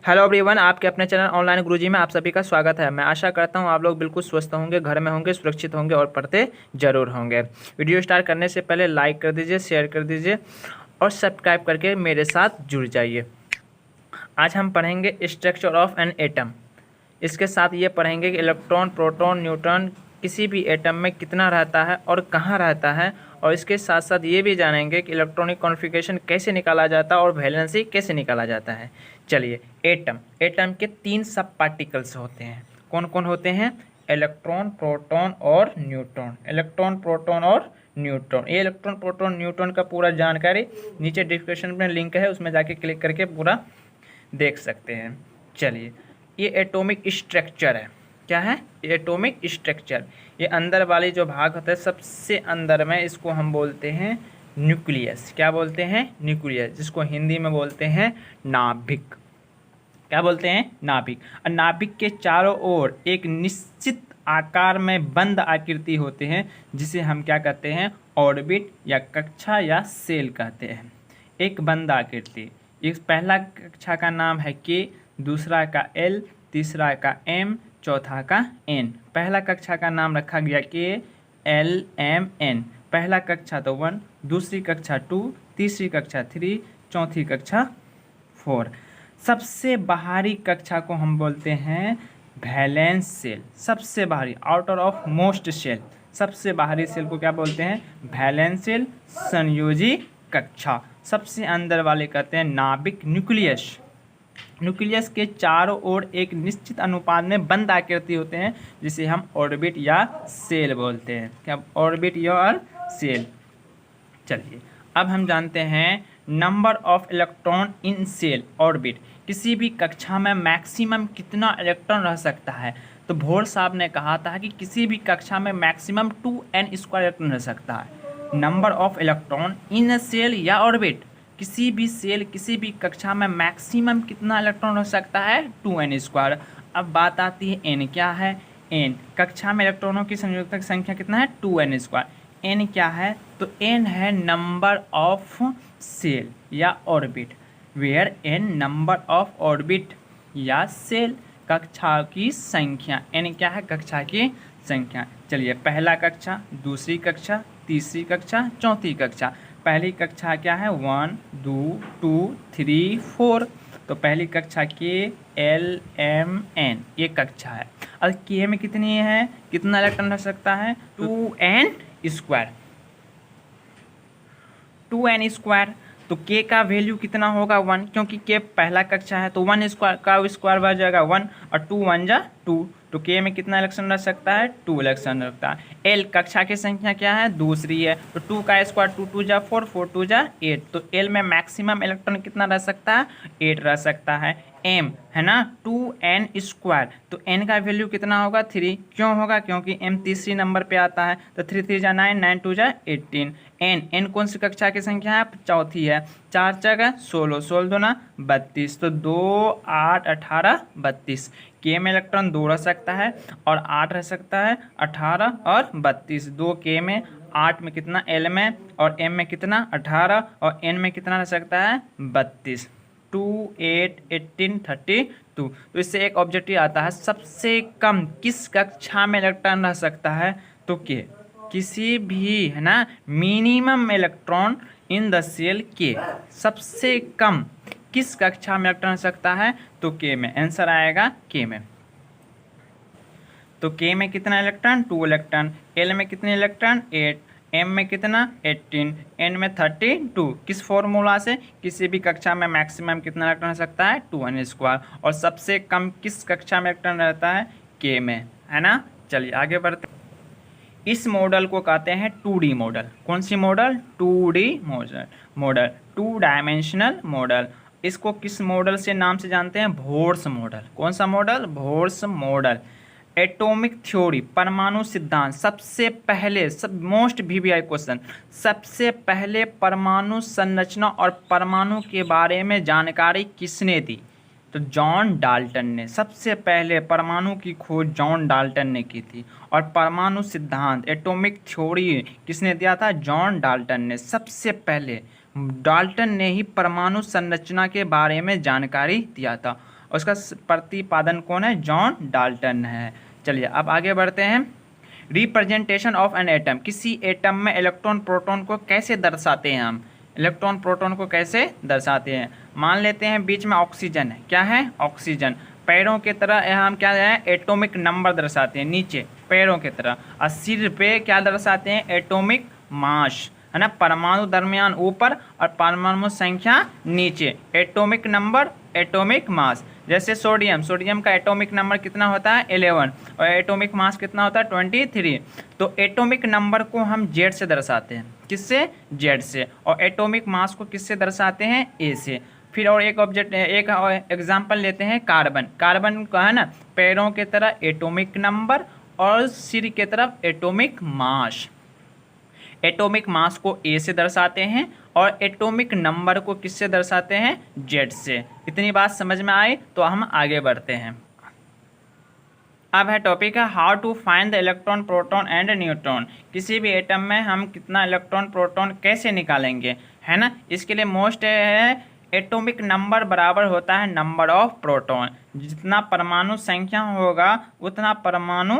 Hello everyone, आपके अपने channel online गुरुजी में आप सभी का स्वागत है। मैं आशा करता हूं आप लोग बिल्कुल स्वस्थ होंगे, घर में होंगे, सुरक्षित होंगे और पढ़ते जरूर होंगे। वीडियो स्टार्ट करने से पहले लाइक कर दीजिए, शेयर कर दीजिए और सब्सक्राइब करके मेरे साथ जुड़ जाइए। आज हम पढ़ेंगे स्ट्रक्चर ऑफ एन एटम। इसके साथ ये पढ़ेंगे कि इलेक्ट्रॉन, प्रोटॉन, न्यूट्रॉन किसी भी एटम में कितना रहता है और कहाँ रहता है, और इसके साथ साथ ये भी जानेंगे कि इलेक्ट्रॉनिक कॉन्फ़िगरेशन कैसे निकाला जाता है और वैलेंसी कैसे निकाला जाता है। चलिए, एटम के 3 सब पार्टिकल्स होते हैं। कौन कौन होते हैं? इलेक्ट्रॉन, प्रोटॉन और न्यूट्रॉन। इलेक्ट्रॉन, प्रोटॉन और न्यूट्रॉन। ये इलेक्ट्रॉन, प्रोटॉन, न्यूट्रॉन का पूरा जानकारी नीचे डिस्क्रिप्शन में लिंक है, उसमें जाके क्लिक करके पूरा देख सकते हैं। चलिए, ये एटॉमिक स्ट्रक्चर है। क्या है? Atomic structure. ये अंदर वाली जो भाग होता है, सबसे अंदर में, इसको हम बोलते हैं न्यूक्लियस। क्या बोलते हैं? न्यूक्लियस, जिसको हिंदी में बोलते हैं नाभिक। क्या बोलते हैं? नाभिक। और नाभिक के चारों ओर एक निश्चित आकार में बंद आकृति होते हैं, जिसे हम क्या कहते हैं? ऑर्बिट या कक्षा या सेल कहते हैं। एक बंद आकृति। इस पहला कक्षा का नाम है के, दूसरा का एल, तीसरा का एम, चौथा का एन। पहला कक्षा का नाम रखा गया के, एल, एम, एन। पहला कक्षा तो 1, दूसरी कक्षा 2, तीसरी कक्षा 3, चौथी कक्षा 4। सबसे बाहरी कक्षा को हम बोलते हैं वैलेंस सेल। सबसे बाहरी, आउटर ऑफ मोस्ट सेल, सबसे बाहरी सेल को क्या बोलते हैं? वैलेंस सेल, संयोजी कक्षा। सबसे अंदर वाले कहते हैं नाभिक, न्यूक्लियस। न्यूक्लियस के चारों ओर एक निश्चित अनुपात में बंद आकृति होते हैं, जिसे हम ऑर्बिट या सेल बोलते हैं। क्या? ऑर्बिट या सेल। चलिए, अब हम जानते हैं number of electron in shell orbit. किसी भी कक्षा में मैक्सिमम कितना इलेक्ट्रॉन रह सकता है? तो बोह्र साहब ने कहा था कि किसी भी कक्षा में मैक्सिमम 2n² इलेक्ट्रॉन रह सकता है। Number of electron in shell या ऑर्बिट, किसी भी सेल, किसी भी कक्षा में मैक्सिमम कितना इलेक्ट्रॉन हो सकता है? 2n²। अब बात आती है n क्या है? n कक्षा में इलेक्ट्रॉनों की संयुक्तक संख्या कितना है? 2n²। n क्या है? तो n है नंबर ऑफ सेल या orbit, where n number of orbit या सेल, कक्षा की संख्या। n क्या है? कक्षा की संख्या। चलिए, पहला कक्षा, दूसरी कक्षा, तीसरी कक्षा, चौथी कक्षा। पहली कक्षा क्या है? 1, 2, 2, 3, 4। तो पहली कक्षा के, एल, एम, एन, ये कक्षा है। और के में कितनी है? कितना इलेक्ट्रॉन रह सकता है? 2n²। 2n²। तो k का वैल्यू कितना होगा? 1, क्योंकि k पहला कक्षा है, तो 1 स्क्वायर का स्क्वायर बढ़ जाएगा 1, और 2 1 जा 2। तो k में कितना इलेक्ट्रॉन रह सकता है? 2 इलेक्ट्रॉन रखता है। l कक्षा की संख्या क्या है? दूसरी है, तो 2 का स्क्वायर 2 2 जा 4, 4 2 जा 8। तो l में मैक्सिमम इलेक्ट्रॉन कितना रह सकता है? 8 रह सकता है। m है ना 2n²। तो n का वैल्यू कितना होगा? 3। क्यों होगा? क्योंकि m तीसरी नंबर पे आता है, तो 3 3 जा 9, 9 2 जा 18। n कौन सी कक्षा की संख्या है? चौथी है। 4 जगह 16, 16 2 32, तो 2 8 18 32। के में इलेक्ट्रॉन 2 रह सकता है और 8 रह सकता है, 18 और 32। 2 के में, 8 में कितना? एल में, और एम में कितना? 18, और एन में कितना रह सकता है? 32। 2 8 18 32। तो इससे एक ऑब्जेक्टिव आता है, सबसे कम किस कक्षा में इलेक्ट्रॉन रह सकता है? तो के, किसी भी, है ना, minimum electron in the shell के, सबसे कम किस कक्षा में इलेक्ट्रॉन रह सकता है? तो के में। आंसर आएगा के में। तो के में कितना इलेक्ट्रॉन? 2 इलेक्ट्रॉन। एल में कितने इलेक्ट्रॉन? 8। एम में कितना? 18। एन में 32। किस फॉर्मूला से? किसी भी कक्षा में मैक्सिमम कितना इलेक्ट्रॉन रह सकता है? 2n²। और सबसे कम किस कक्षा में इलेक्ट्रॉन रहता है? के में, है ना। चलिए आगे बढ़ते। इस मॉडल को कहते हैं 2D मॉडल। कौन सी model? 2D model, 2 dimensional model. इसको किस मॉडल से नाम से जानते हैं? Bohr model. कौन सा मॉडल? Bohr model. एटॉमिक थ्योरी, परमाणु सिद्धांत। सबसे पहले, मोस्ट VVI क्वेश्चन, सबसे पहले परमाणु संरचना और परमाणु के बारे में जानकारी किसने दी? तो जॉन डाल्टन ने। सबसे पहले परमाणु की खोज जॉन डाल्टन ने की थी। और परमाणु सिद्धांत, एटॉमिक थ्योरी किसने दिया था? जॉन डाल्टन ने। सबसे पहले डाल्टन ने ही परमाणु संरचना के बारे में जानकारी दिया था। उसका प्रतिपादन कौन है? जॉन डाल्टन है। चलिए अब आगे बढ़ते हैं। रिप्रेजेंटेशन ऑफ एन एटम, किसी एटम में इलेक्ट्रॉन प्रोटॉन को कैसे दर्शाते हैं हम? इलेक्ट्रॉन प्रोटॉन को कैसे दर्शाते हैं? मान लेते हैं बीच में ऑक्सीजन है, क्या है? ऑक्सीजन। पैरों की तरह हम क्या है? एटॉमिक नंबर दर्शाते हैं नीचे पैरों की तरह, और सिर पे क्या दर्शाते हैं? एटॉमिक मास, है ना। परमाणु दरमियान ऊपर और परमाणु संख्या नीचे, एटॉमिक नंबर, एटॉमिक मास। जैसे सोडियम, सोडियम का एटॉमिक नंबर कितना होता है? 11, और एटॉमिक मास कितना होता है? 23। तो एटॉमिक नंबर को हम जेड से दर्शाते हैं, किससे? जेड से। और एटॉमिक मास को किससे दर्शाते हैं? ए से। फिर और एक ऑब्जेक्ट, एक एग्जांपल लेते हैं कार्बन। कार्बन का है ना, पैरों की तरह एटॉमिक नंबर और सिर की तरफ एटॉमिक मास। एटॉमिक मास को ए से दर्शाते हैं और एटॉमिक नंबर को किससे दर्शाते हैं? जेड से। इतनी बात समझ में आई? तो हम आगे बढ़ते हैं। अब है टॉपिक है how to find the electron, proton and neutron. किसी भी एटम में हम कितना इलेक्ट्रॉन प्रोटॉन कैसे निकालेंगे, है ना। इसके लिए मोस्ट है एटॉमिक नंबर बराबर होता है नंबर ऑफ प्रोटॉन। जितना परमाणु संख्या होगा उतना परमाणु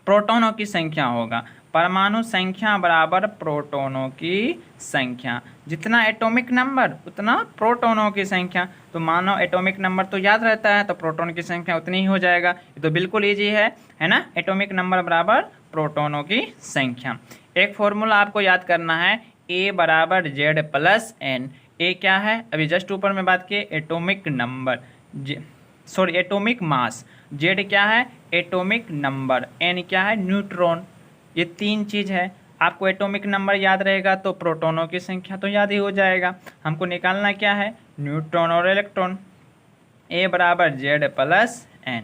प्रोटॉनों की संख्या होगा। परमाणु संख्या बराबर प्रोटॉनों की संख्या। जितना एटॉमिक नंबर उतना प्रोटॉनों की संख्या। तो मानो एटॉमिक नंबर तो याद रहता है, तो प्रोटॉन की संख्या उतनी ही हो जाएगा। ये तो बिल्कुल ईजी है ना। एटॉमिक नंबर बराबर प्रोटॉनों की संख्या। एक फॉर्मूला आपको याद करना है, ए बराबर जेड प्लस एन। ए क्या है? अभी जस्ट ऊपर में बात किए, atomic number, sorry atomic mass. Z क्या है? Atomic number. एन क्या है? न्यूट्रॉन। ये तीन चीज़ है। आपको एटॉमिक नंबर याद रहेगा तो प्रोटॉनों की संख्या तो याद ही हो जाएगा। हमको निकालना क्या है? न्यूट्रॉन और इलेक्ट्रॉन। ए बराबर जेड प्लस एन,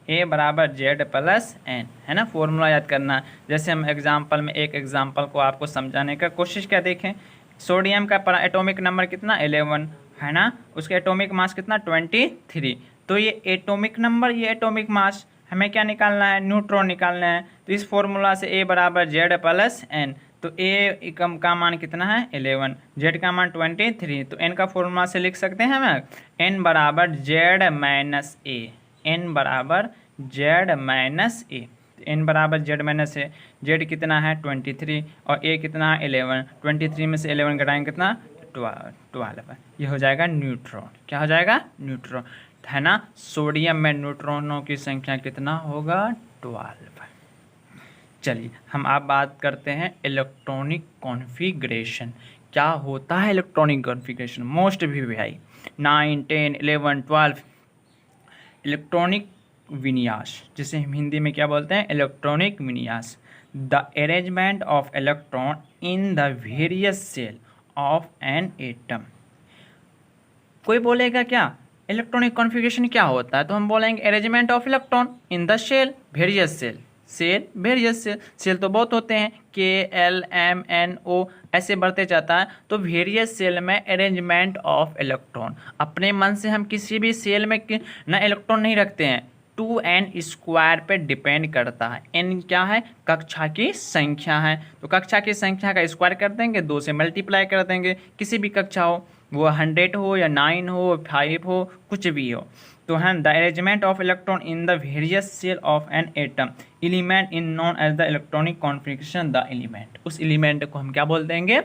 ए बराबर जेड प्लस एन, है ना। फॉर्मूला याद करना। जैसे हम एग्जाम्पल में एक एग्जाम्पल को आपको समझाने का कोशिश क्या देखें। सोडियम का एटॉमिक नंबर कितना? 11, है ना। उसके एटॉमिक मास कितना? 23। तो ये एटॉमिक नंबर, ये एटॉमिक मास, हमें क्या निकालना है? न्यूट्रॉन निकालना है। तो इस फॉर्मूला से ए बराबर जेड प्लस एन, तो ए का मान कितना है? 11, जेड का मान 23। तो एन का फॉर्मूला से लिख सकते हैं हम एन बराबर जेड माइनस ए, एन बराबर जेड माइनस ए। एन बराबर जेड माइनस ए, जेड कितना है? 23 और ए कितना है? 11। 23 में से 11 घटाएंगे कितना? 12। ये हो जाएगा न्यूट्रॉन। क्या हो जाएगा? न्यूट्रॉन, है ना। सोडियम में न्यूट्रॉनों की संख्या कितना होगा? 12। चलिए हम आप बात करते हैं इलेक्ट्रॉनिक कॉन्फ़िगरेशन। क्या होता है इलेक्ट्रॉनिक कॉन्फ़िगरेशन? मोस्ट भी भाई 9, 10, 11, 12। इलेक्ट्रॉनिक विन्यास, जिसे हम हिंदी में क्या बोलते हैं? इलेक्ट्रॉनिक विन्यास। The arrangement of electron in the various shell of an atom. कोई बोलेगा क्या इलेक्ट्रॉनिक कॉन्फ़िगरेशन क्या होता है? तो हम बोलेंगे arrangement of electron in the shell, various shell, shell various shell. Shell तो बहुत होते हैं, KLMNO ऐसे बढ़ते जाता है। तो वेरियस सेल में अरेंजमेंट ऑफ इलेक्ट्रॉन। अपने मन से हम किसी भी सेल में ना इलेक्ट्रॉन नहीं रखते हैं, 2n² पे डिपेंड करता है। n क्या है? कक्षा की संख्या है। तो कक्षा की संख्या का स्क्वायर कर देंगे, 2 से मल्टीप्लाई कर देंगे। किसी भी कक्षा हो, वो 100 हो या 9 हो, 5 हो, कुछ भी हो। तो है the arrangement of electron in the various shell of an atom element in known as the electronic configuration. The element, उस एलिमेंट को हम क्या बोल देंगे?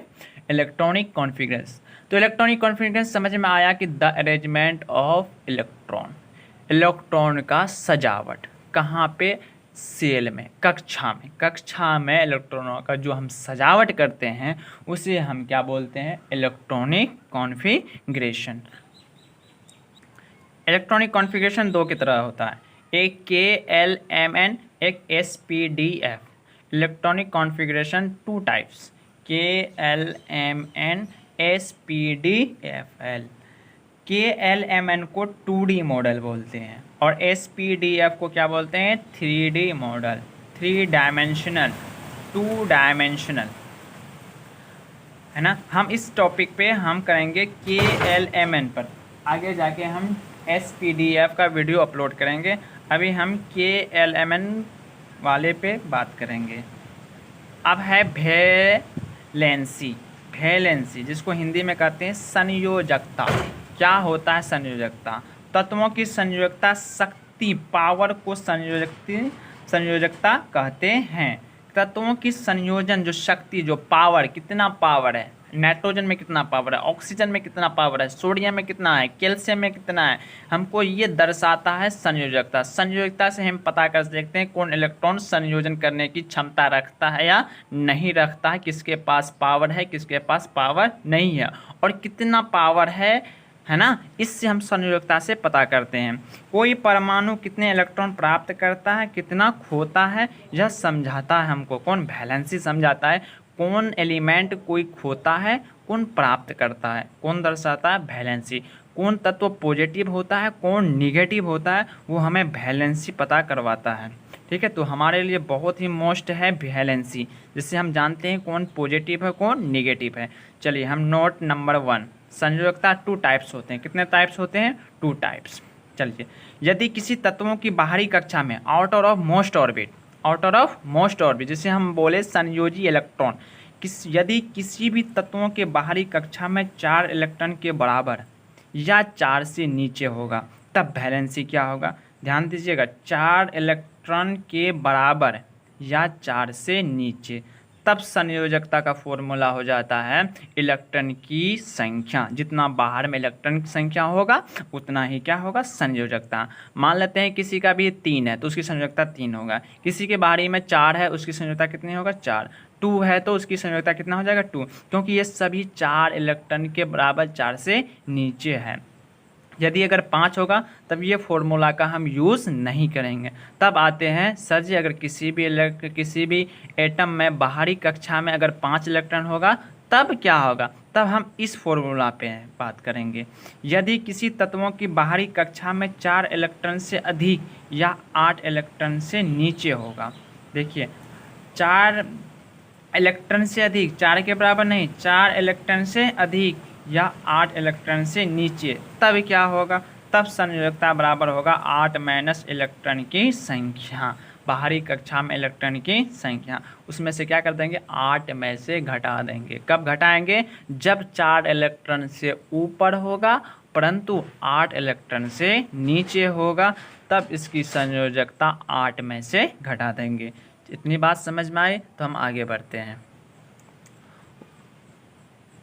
Electronic configuration. तो इलेक्ट्रॉनिक कॉन्फ़िगरेशन समझ में आया कि the arrangement of electron, electron का सजावट। कहाँ पे? सेल में, कक्षा में। कक्षा में इलेक्ट्रॉनों का जो हम सजावट करते हैं उसे हम क्या बोलते हैं? Electronic configuration. इलेक्ट्रॉनिक कॉन्फ़िगरेशन दो की तरह होता है, एक KLMN, एक SPDF। Electronic configuration 2 types, KLMN, SPDFL। KLMN को 2D मॉडल बोलते हैं और SPDF को क्या बोलते हैं? 3D मॉडल, 3 डायमेंशनल, 2 डायमेंशनल, है ना। हम इस टॉपिक पे हम करेंगे KLMN पर, आगे जाके हम SPDF का वीडियो अपलोड करेंगे। अभी हम KLMN वाले पे बात करेंगे। अब है वैलेंसी, वैलेंसी जिसको हिंदी में कहते हैं संयोजकता। क्या होता है संयोजकता? तत्वों की संयोजकता शक्ति पावर को संयोजकता कहते हैं। तत्वों की संयोजन जो शक्ति जो पावर, कितना पावर है, नाइट्रोजन में कितना पावर है, ऑक्सीजन में कितना पावर है, सोडियम में कितना है, कैल्शियम में कितना है, हमको ये दर्शाता है संयोजकता। संयोजकता से हम पता कर सकते हैं कौन इलेक्ट्रॉन संयोजन करने की क्षमता रखता है या नहीं रखता है, किसके पास पावर है, किसके पास पावर नहीं है, और कितना पावर है ना। इससे हम संयोजकता से पता करते हैं। कोई परमाणु कितने इलेक्ट्रॉन प्राप्त करता है, कितना खोता है, यह समझाता है हमको कौन, वैलेंसी समझाता है। कौन एलिमेंट कोई खोता है, कौन प्राप्त करता है, कौन दर्शाता है, वैलेंसी। कौन तत्व पॉजिटिव होता है, कौन निगेटिव होता है, वो हमें वैलेंसी पता करवाता है। ठीक है, तो हमारे लिए बहुत ही मोस्ट है वैलेंसी, जिससे हम जानते हैं कौन पॉजिटिव है, कौन निगेटिव है। चलिए हम नोट नंबर 1, संयोजकता 2 टाइप्स होते हैं। कितने टाइप्स होते हैं? 2 टाइप्स। चलिए, यदि किसी तत्वों की बाहरी कक्षा में आउटर ऑफ मोस्ट ऑर्बिट जिसे हम बोले संयोजी इलेक्ट्रॉन, यदि किसी भी तत्वों के बाहरी कक्षा में 4 इलेक्ट्रॉन के बराबर या 4 से नीचे होगा, तब वैलेंसी क्या होगा? ध्यान दीजिएगा, 4 इलेक्ट्रॉन के बराबर या 4 से नीचे, तब संयोजकता का फॉर्मूला हो जाता है इलेक्ट्रॉन की संख्या। जितना बाहर में इलेक्ट्रॉन की संख्या होगा उतना ही क्या होगा? संयोजकता। मान लेते हैं किसी का भी 3 है तो उसकी संयोजकता 3 होगा, किसी के बाहरी में 4 है उसकी संयोजकता कितनी होगा? 4। 2 है तो उसकी संयोजकता कितना हो जाएगा? 2, क्योंकि ये सभी 4 इलेक्ट्रॉन के बराबर 4 से नीचे है। यदि अगर 5 होगा तब ये फॉर्मूला का हम यूज़ नहीं करेंगे। तब आते हैं सर जी, अगर किसी भी एटम में बाहरी कक्षा में अगर 5 इलेक्ट्रॉन होगा तब क्या होगा? तब हम इस फॉर्मूला पे बात करेंगे। यदि किसी तत्वों की बाहरी कक्षा में 4 इलेक्ट्रॉन से अधिक या 8 इलेक्ट्रॉन से नीचे होगा, देखिए 4 इलेक्ट्रॉन से अधिक, 4 के बराबर नहीं, 4 इलेक्ट्रॉन से अधिक या 8 इलेक्ट्रॉन से नीचे, तब क्या होगा? तब संयोजकता बराबर होगा 8 माइनस इलेक्ट्रॉन की संख्या, बाहरी कक्षा में इलेक्ट्रॉन की संख्या। उसमें से क्या कर देंगे? 8 में से घटा देंगे। कब घटाएंगे? जब 4 इलेक्ट्रॉन से ऊपर होगा परंतु 8 इलेक्ट्रॉन से नीचे होगा, तब इसकी संयोजकता 8 में से घटा देंगे। इतनी बात समझ में आई तो हम आगे बढ़ते हैं।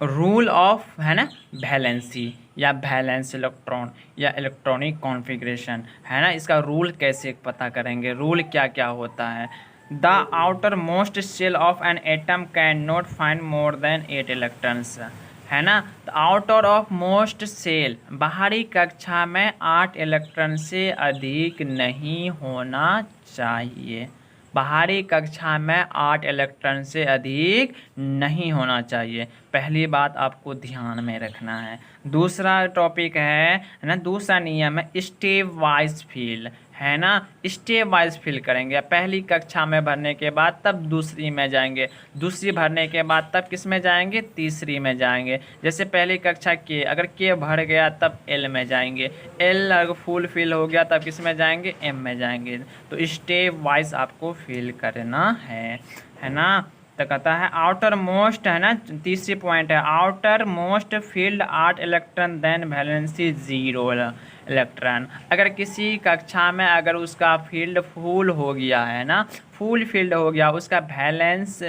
रूल ऑफ है ना वैलेंसी या वैलेंस इलेक्ट्रॉन या इलेक्ट्रॉनिक कॉन्फ़िगरेशन है ना, इसका रूल कैसे पता करेंगे? रूल क्या क्या होता है? The outer most shell of an atom can not find more than 8 electrons, है ना। तो आउटर ऑफ मोस्ट सेल, बाहरी कक्षा में 8 इलेक्ट्रॉन से अधिक नहीं होना चाहिए। बाहरी कक्षा में 8 इलेक्ट्रॉन से अधिक नहीं होना चाहिए। पहली बात आपको ध्यान में रखना है। दूसरा टॉपिक है ना, दूसरा नियम है स्टेप वाइज फिल, है ना। स्टेप वाइज फिल करेंगे। पहली कक्षा में भरने के बाद तब दूसरी में जाएंगे, दूसरी भरने के बाद तब किस में जाएंगे? तीसरी में जाएंगे। जैसे पहली कक्षा के, अगर के भर गया तब एल में जाएंगे, एल अगर फुल फिल हो गया तब किस में जाएंगे? एम में जाएंगे। तो स्टेप वाइज आपको फिल करना है ना। तो कहता है आउटर मोस्ट, है ना, तीसरी पॉइंट है, outer most field 8 electron then valency 0 electron. अगर किसी कक्षा में अगर उसका फील्ड फुल हो गया है ना, फुल फील्ड हो गया, उसका valence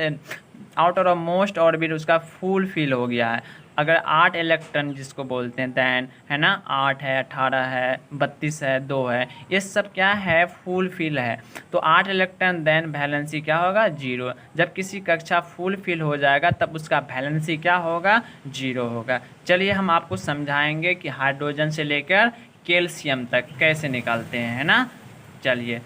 outer of most orbit उसका फुल फिल हो गया है, अगर 8 इलेक्ट्रॉन जिसको बोलते हैं देन, है ना, 8 है, 18 है, 32 है, 2 है, ये सब क्या है? फुल फिल है। तो 8 इलेक्ट्रॉन देन वैलेंसी क्या होगा? 0। जब किसी कक्षा फुल फिल हो जाएगा तब उसका वैलेंसी क्या होगा? 0 होगा। चलिए हम आपको समझाएंगे कि हाइड्रोजन से लेकर कैल्शियम तक कैसे निकालते हैं, है ना। चलिए,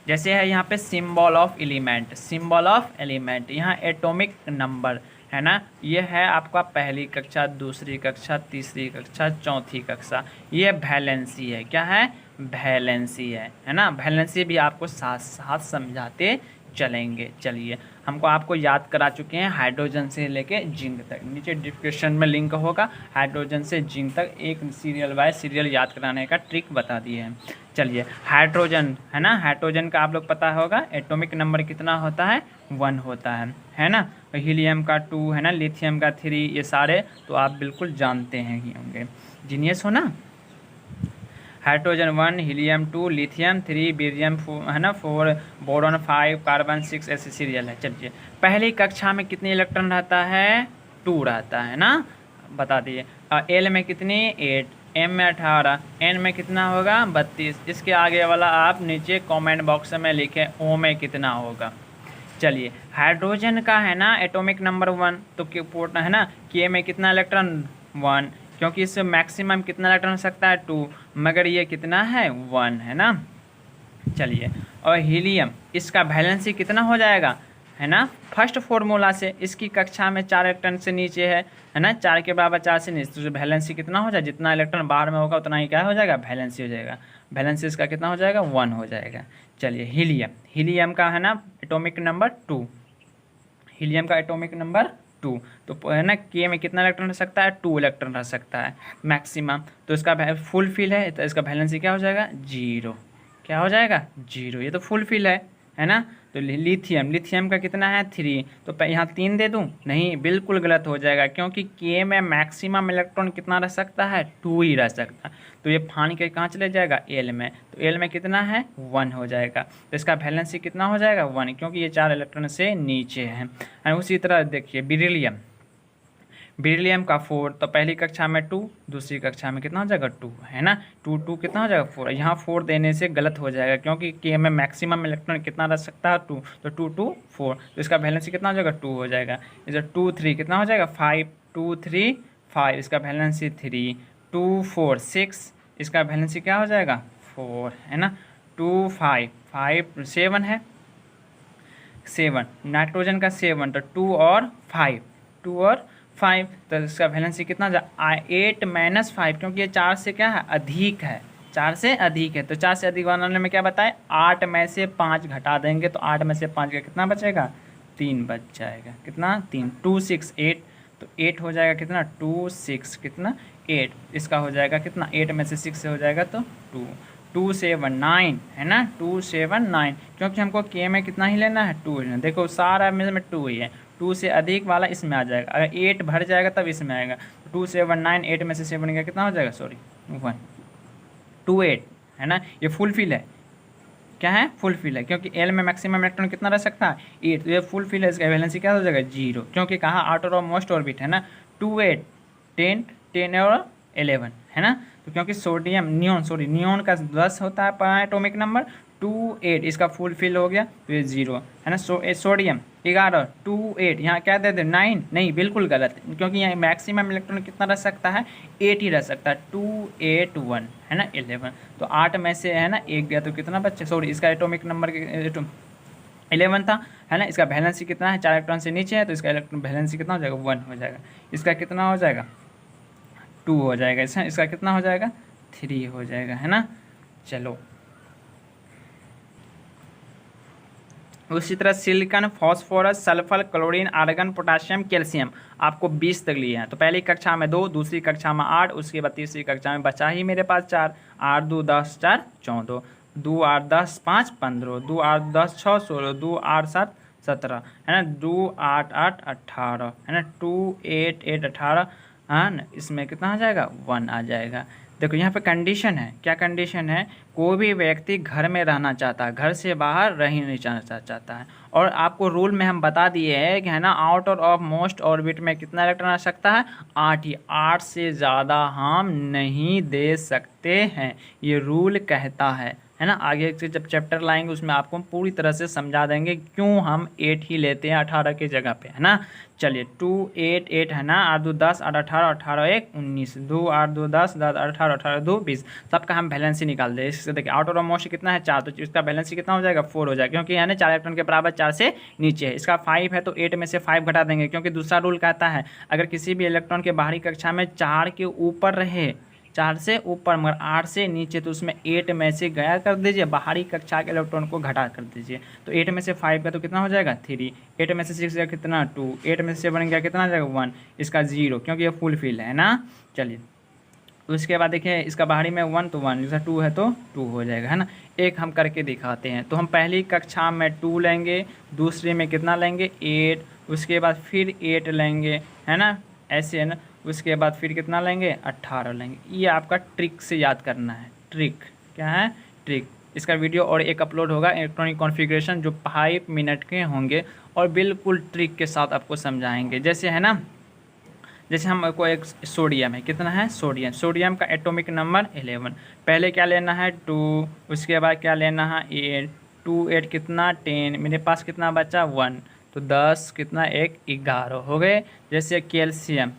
जैसे है यहाँ पे symbol of element, symbol of element, यहाँ एटॉमिक नंबर, है ना, ये है आपका पहली कक्षा, दूसरी कक्षा, तीसरी कक्षा, चौथी कक्षा, ये वैलेंसी है। क्या है? वैलेंसी है ना। वैलेंसी भी आपको साथ साथ समझाते चलेंगे। चलिए, हमको आपको याद करा चुके हैं हाइड्रोजन से लेके जिंक तक, नीचे डिस्क्रिप्शन में लिंक होगा, हाइड्रोजन से जिंक तक एक सीरियल बाय सीरियल याद कराने का ट्रिक बता दिए हैं। चलिए, हाइड्रोजन, है ना, हाइड्रोजन का आप लोग पता होगा एटॉमिक नंबर कितना होता है? 1 होता है ना। हीलियम का 2, है ना, लिथियम का 3, ये सारे तो आप बिल्कुल जानते हैं ही होंगे। जीनियस हो ना। हाइड्रोजन 1, हीलियम 2, लिथियम 3, बेरियम है ना 4, बोरॉन 5, कार्बन 6, ऐसे सीरियल है। चलिए पहली कक्षा में कितने इलेक्ट्रॉन रहता है? 2 रहता है ना, बता दिए। एल में कितनी? 8, एम में 18, एन में कितना होगा? 32। इसके आगे वाला आप नीचे कमेंट बॉक्स में लिखें ओ में कितना होगा। चलिए हाइड्रोजन का है ना एटॉमिक नंबर 1, तो पोर्ट है ना के में कितना इलेक्ट्रॉन? 1, क्योंकि इससे मैक्सिमम कितना इलेक्ट्रॉन हो सकता है? 2, मगर ये कितना है? 1 है ना। चलिए और हीलियम, इसका वैलेंसी कितना हो जाएगा? है ना फर्स्ट फॉर्मूला से, इसकी कक्षा में 4 इलेक्ट्रॉन से नीचे है ना, 4 के बराबर 4 से नीचे, तो वैलेंसी कितना हो जाएगा? जितना इलेक्ट्रॉन बाहर में होगा उतना ही क्या हो जाएगा? वैलेंसी हो जाएगा। वैलेंसी इसका कितना हो जाएगा? 1 हो जाएगा। चलिए हीलियम, हीलियम का है ना एटॉमिक नंबर 2, हीलियम का एटॉमिक नंबर 2, तो है ना के में कितना इलेक्ट्रॉन रह सकता है? 2 इलेक्ट्रॉन रह सकता है मैक्सिमम, तो इसका फुल फिल है, तो इसका वैलेंसी क्या हो जाएगा? 0। क्या हो जाएगा? 0। ये तो फुल फिल है ना। तो लिथियम, लिथियम का कितना है? 3, तो यहाँ 3 दे दूँ? नहीं, बिल्कुल गलत हो जाएगा, क्योंकि के में मैक्सिमम इलेक्ट्रॉन कितना रह सकता है? 2 ही रह सकता है। तो ये फान के कहाँ चले जाएगा? एल में, तो एल में कितना है? 1 हो जाएगा। तो इसका वैलेंसी कितना हो जाएगा? 1, क्योंकि ये 4 इलेक्ट्रॉन से नीचे है। उसी तरह देखिए बेरिलियम, बेरिलियम का 4, तो पहली कक्षा में 2, दूसरी कक्षा में कितना हो जाएगा? 2 है ना। 2 2 कितना हो जाएगा? 4। यहाँ 4 देने से गलत हो जाएगा, क्योंकि के में मैक्सिमम इलेक्ट्रॉन कितना रह सकता है? 2, तो 2 2 4, तो इसका वैलेंसी कितना हो जाएगा? 2 हो जाएगा। इधर 2 3 कितना हो जाएगा? 5, 2 3 5, इसका वैलेंसी 3, 2 4 6, इसका वैलेंसी क्या हो जाएगा? 4 है ना। 2 5 5 7 है, 7 नाइट्रोजन का 7, तो 2 और 5, 2 और 5, तो इसका वैलेंसी कितना जा? 8 माइनस 5, क्योंकि ये 4 से क्या है? अधिक है, 4 से अधिक है, तो 4 से अधिक बनाने में क्या बताए? 8 में से 5 घटा देंगे, तो 8 में से 5 का कितना बचेगा? 3 बच जाएगा। कितना? 3, 2 6 8, तो 8 हो जाएगा कितना? 2 6 कितना? 8, इसका हो जाएगा कितना? 8 में से 6 से हो जाएगा तो 2, 2 7 9 है ना, 2 7 9, क्योंकि हमको के में कितना ही लेना है? 2 लेना। देखो सारा में 2 ही है, 2 से अधिक वाला इसमें आ जाएगा, अगर 8 भर जाएगा तब इसमें आएगा। 2 7 9, 8 में से 7 का कितना हो जाएगा? सॉरी 1 2 8 है ना। ये फुल फिल है, क्या है? फुल फिल है, क्योंकि एल में मैक्सिमम इलेक्ट्रॉन कितना रह सकता है? 8, तो ये फुल फिल है, इसका वैलेंसी क्या हो जाएगा? 0, क्योंकि कहाँ? आउटर ऑफ मोस्ट ऑर्बिट है ना। 2 8 10 10 और 11 है ना, तो क्योंकि सोडियम नियोन का 10 होता है एटॉमिक नंबर, 2 8 इसका फुल फिल हो गया, तो ये 0 है ना। सोडियम 11, 2 8, यहाँ क्या दे दे? 9, नहीं बिल्कुल गलत, क्योंकि यहाँ मैक्सिमम इलेक्ट्रॉन कितना रह सकता है? 8 ही रह सकता है। 2 8 1 है ना 11, तो 8 में से है ना 1 गया, तो कितना बच्चे? सॉरी इसका एटॉमिक नंबर 11 था है ना। इसका वैलेंसी कितना है? 4 इलेक्ट्रॉन से नीचे है, तो इसका इलेक्ट्रॉन वैलेंसी कितना हो जाएगा? 1 हो जाएगा। इसका कितना हो जाएगा? 2 हो जाएगा। इसका कितना हो जाएगा? 3 हो जाएगा है ना। चलो उसी तरह silicon, phosphorus, sulphur, chlorine, argon, potassium, calcium आपको 20 तक लिए हैं। तो पहली कक्षा में 2, दूसरी कक्षा में 8, उसके बाद तीसरी कक्षा में बचा ही मेरे पास 4, 8 2 10 4 14, 2 8 10 5 15, 2 8 10 6 16, 2 8 7 17 है ना, 2 8 8 18 है ना, 2 8 8 18 है ना। इसमें कितना आ जाएगा? 1 आ जाएगा। देखो यहाँ पे कंडीशन है, क्या कंडीशन है? कोई भी व्यक्ति घर में रहना चाहता है, घर से बाहर रह नहीं चाहता है। और आपको रूल में हम बता दिए हैं कि है ना आउटर ऑफ मोस्ट ऑर्बिट में कितना इलेक्ट्रॉन आ सकता है? 8 ही, 8 से ज़्यादा हम नहीं दे सकते हैं, ये रूल कहता है ना। आगे से जब चैप्टर लाएंगे उसमें आपको हम पूरी तरह से समझा देंगे क्यों हम 8 ही लेते हैं 18 की जगह पे, है ना। चलिए 2 8 8 है ना, 8 2 10 8 18 18 1 19, 2 8 2 10 10 18 18 2 20, सबका हम बैलेंसी निकाल दें। इससे देखिए आउटर ऑफ मोस्ट कितना है? 4, तो इसका बैलेंसी कितना हो जाएगा? 4 हो जाएगा, क्योंकि है ना 4 इलेक्ट्रॉन के बराबर 4 से नीचे है। इसका 5 है, तो 8 में से 5 घटा देंगे, क्योंकि दूसरा रूल कहता है अगर किसी भी इलेक्ट्रॉन के बाहरी कक्षा में 4 के ऊपर रहे, 4 से ऊपर मगर 8 से नीचे, तो उसमें 8 में से गया कर दीजिए, बाहरी कक्षा के इलेक्ट्रॉन को घटा कर दीजिए। तो 8 में से 5 का तो कितना हो जाएगा? 3, 8 में से 6 का कितना? 2, 8 में से 7 का कितना आ जाएगा? 1, इसका 0, क्योंकि ये फुल फिल है ना। चलिए उसके बाद देखिए इसका बाहरी में 1 तो 1, इसका 2 है तो 2 हो जाएगा, है ना। एक हम करके दिखाते हैं। तो हम पहली कक्षा में 2 लेंगे, दूसरे में कितना लेंगे? 8, उसके बाद फिर 8 लेंगे, है ना, ऐसे है ना। उसके बाद फिर कितना लेंगे? 18 लेंगे। ये आपका ट्रिक से याद करना है, ट्रिक। क्या है? ट्रिक। इसका वीडियो और एक अपलोड होगा इलेक्ट्रॉनिक कॉन्फ़िगरेशन, जो 5 मिनट के होंगे और बिल्कुल ट्रिक के साथ आपको समझाएंगे। जैसे है ना, जैसे हमको एक सोडियम है, कितना है? सोडियम। सोडियम का एटॉमिक नंबर 11। पहले क्या लेना है? 2। उसके बाद क्या लेना है? 8। 2 8 कितना? 10। मेरे पास कितना बचा? 1। तो 10 कितना? 1 11 हो गए। जैसे कैल्शियम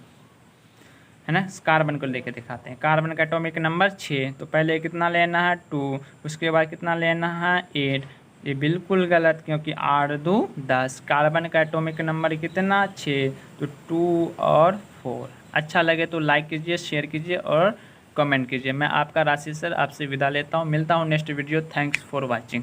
है ना, कार्बन को लेके दिखाते हैं। कार्बन का एटॉमिक नंबर 6। तो पहले कितना लेना है? 2। उसके बाद कितना लेना है? 8। ये बिल्कुल गलत, क्योंकि 8 2 10। कार्बन का एटॉमिक नंबर कितना? 6। तो 2 और 4। अच्छा लगे तो लाइक कीजिए, शेयर कीजिए और कमेंट कीजिए। मैं आपका राशि सर आपसे विदा लेता हूँ। मिलता हूँ next video. Thanks for watching.